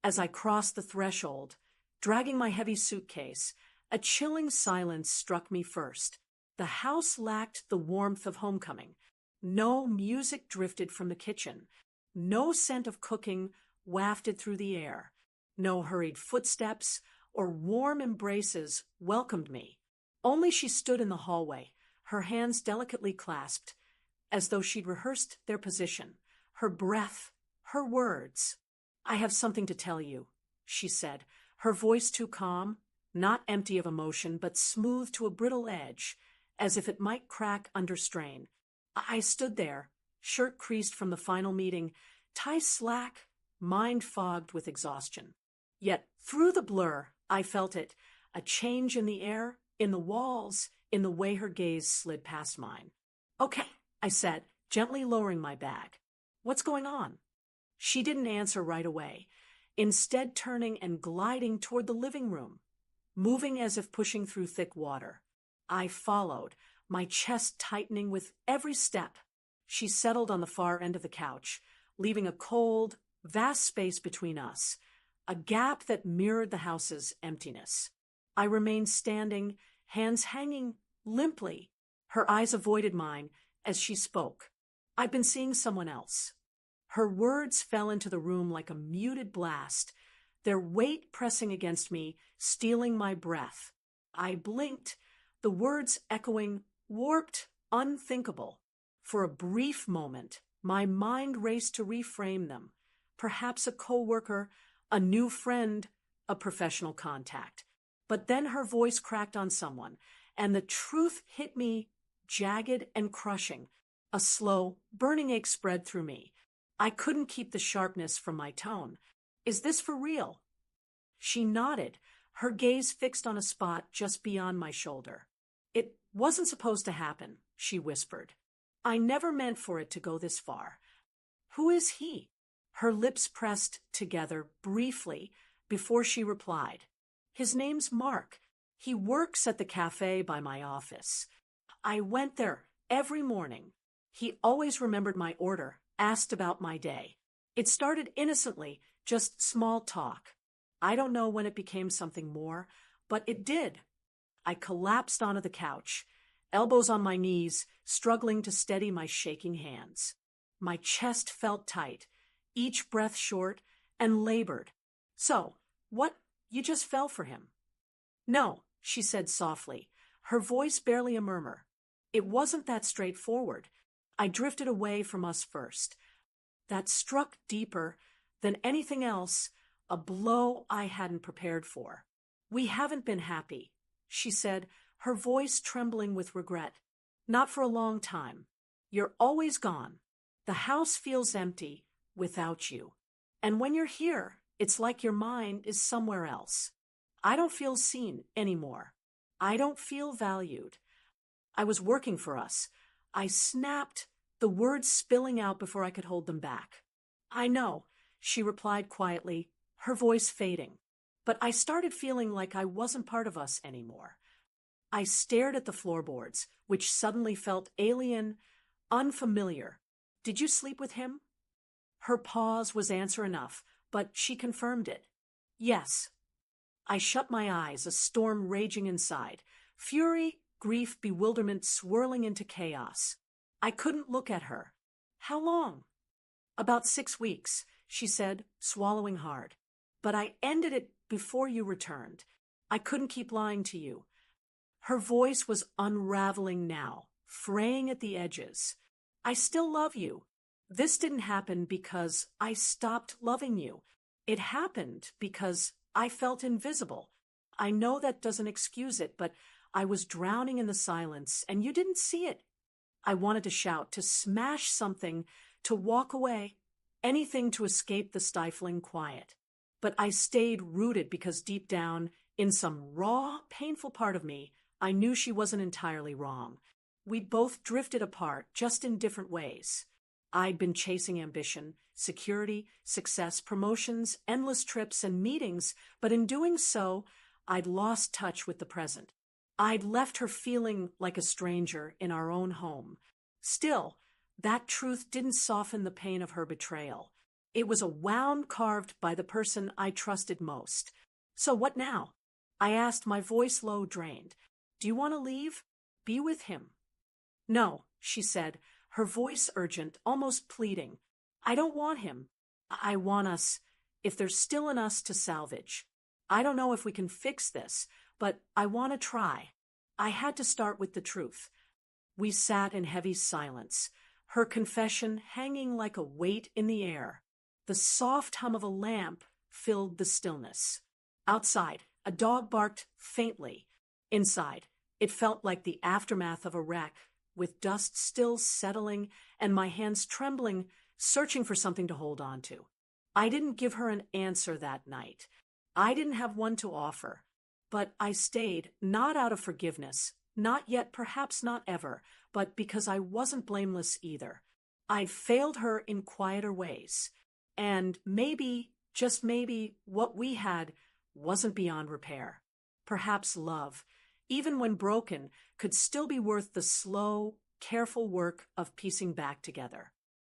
As I crossed the threshold, dragging my heavy suitcase, a chilling silence struck me first. The house lacked the warmth of homecoming. No music drifted from the kitchen. No scent of cooking wafted through the air. No hurried footsteps or warm embraces welcomed me. Only she stood in the hallway, her hands delicately clasped, as though she'd rehearsed their position, her breath, her words. "I have something to tell you," she said, her voice too calm, not empty of emotion, but smooth to a brittle edge, as if it might crack under strain. I stood there, shirt creased from the final meeting, tie slack, mind fogged with exhaustion. Yet through the blur, I felt it, a change in the air, in the walls, in the way her gaze slid past mine. "Okay," I said, gently lowering my bag. "What's going on?" She didn't answer right away, instead turning and gliding toward the living room, moving as if pushing through thick water. I followed, my chest tightening with every step. She settled on the far end of the couch, leaving a cold, vast space between us, a gap that mirrored the house's emptiness. I remained standing, hands hanging limply. Her eyes avoided mine as she spoke. "I've been seeing someone else." Her words fell into the room like a muted blast, their weight pressing against me, stealing my breath. I blinked, the words echoing, warped, unthinkable. For a brief moment, my mind raced to reframe them. Perhaps a coworker, a new friend, a professional contact. But then her voice cracked on someone, and the truth hit me, jagged and crushing. A slow, burning ache spread through me. I couldn't keep the sharpness from my tone. "Is this for real?" She nodded, her gaze fixed on a spot just beyond my shoulder. "It wasn't supposed to happen," she whispered. "I never meant for it to go this far." "Who is he?" Her lips pressed together briefly before she replied. "His name's Mark. He works at the cafe by my office. I went there every morning. He always remembered my order, asked about my day. It started innocently, just small talk. I don't know when it became something more, but it did." I collapsed onto the couch, elbows on my knees, struggling to steady my shaking hands. My chest felt tight, each breath short, and labored. "So, what, you just fell for him?" "No," she said softly, her voice barely a murmur. "It wasn't that straightforward. I drifted away from us first. That struck deeper than anything else, a blow I hadn't prepared for. We haven't been happy," she said, her voice trembling with regret. "Not for a long time. You're always gone. The house feels empty without you. And when you're here, it's like your mind is somewhere else. I don't feel seen anymore. I don't feel valued. I was working for us." I snapped, the words spilling out before I could hold them back. "I know," she replied quietly, her voice fading. "But I started feeling like I wasn't part of us anymore." I stared at the floorboards, which suddenly felt alien, unfamiliar. "Did you sleep with him?" Her pause was answer enough, but she confirmed it. "Yes." I shut my eyes, a storm raging inside. Fury, grief, bewilderment swirling into chaos. I couldn't look at her. "How long?" "About 6 weeks," she said, swallowing hard. "But I ended it before you returned. I couldn't keep lying to you." Her voice was unraveling now, fraying at the edges. "I still love you. This didn't happen because I stopped loving you. It happened because I felt invisible. I know that doesn't excuse it, but I was drowning in the silence, and you didn't see it." I wanted to shout, to smash something, to walk away, anything to escape the stifling quiet. But I stayed rooted because deep down, in some raw, painful part of me, I knew she wasn't entirely wrong. We'd both drifted apart, just in different ways. I'd been chasing ambition, security, success, promotions, endless trips and meetings, but in doing so, I'd lost touch with the present. I'd left her feeling like a stranger in our own home. Still, that truth didn't soften the pain of her betrayal. It was a wound carved by the person I trusted most. So what now? I asked, my voice low, drained. Do you want to leave? Be with him. No, she said, her voice urgent, almost pleading. I don't want him. I want us, if there's still in us to salvage. I don't know if we can fix this, but I want to try. I had to start with the truth. We sat in heavy silence, her confession hanging like a weight in the air. The soft hum of a lamp filled the stillness. Outside, a dog barked faintly. Inside, it felt like the aftermath of a wreck, with dust still settling and my hands trembling, searching for something to hold on to. I didn't give her an answer that night. I didn't have one to offer. But I stayed, not out of forgiveness, not yet, perhaps not ever, but because I wasn't blameless either. I'd failed her in quieter ways. And maybe, just maybe, what we had wasn't beyond repair. Perhaps love, even when broken, could still be worth the slow, careful work of piecing back together.